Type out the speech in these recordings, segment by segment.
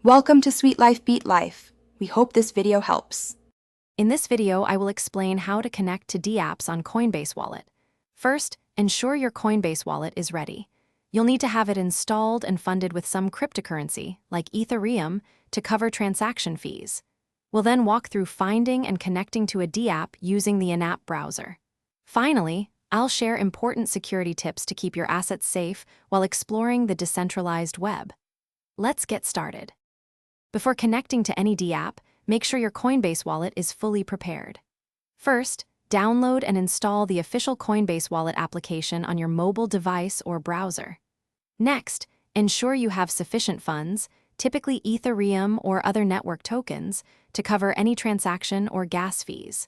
Welcome to Sweet Life Beat Life. We hope this video helps. In this video, I will explain how to connect to dApps on Coinbase Wallet. First, ensure your Coinbase wallet is ready. You'll need to have it installed and funded with some cryptocurrency, like Ethereum, to cover transaction fees. We'll then walk through finding and connecting to a dApp using the in-app browser. Finally, I'll share important security tips to keep your assets safe while exploring the decentralized web. Let's get started. Before connecting to any dApp, make sure your Coinbase wallet is fully prepared. First, download and install the official Coinbase wallet application on your mobile device or browser. Next, ensure you have sufficient funds, typically Ethereum or other network tokens, to cover any transaction or gas fees.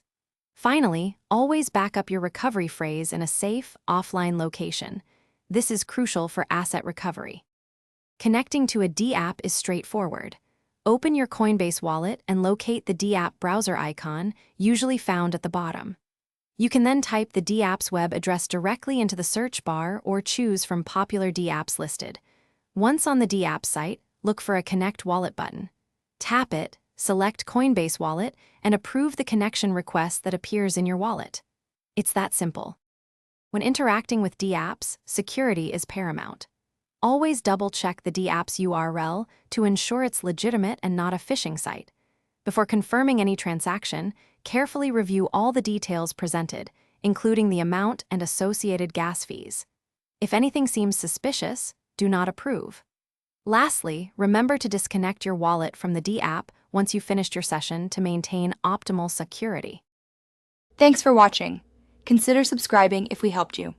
Finally, always back up your recovery phrase in a safe, offline location. This is crucial for asset recovery. Connecting to a dApp is straightforward. Open your Coinbase wallet and locate the dApp browser icon, usually found at the bottom. You can then type the dApp's web address directly into the search bar or choose from popular dApps listed. Once on the dApp site, look for a Connect Wallet button. Tap it, select Coinbase Wallet, and approve the connection request that appears in your wallet. It's that simple. When interacting with dApps, security is paramount. Always double-check the dApp's URL to ensure it's legitimate and not a phishing site. Before confirming any transaction, carefully review all the details presented, including the amount and associated gas fees. If anything seems suspicious, do not approve. Lastly, remember to disconnect your wallet from the dApp once you've finished your session to maintain optimal security. Thanks for watching. Consider subscribing if we helped you.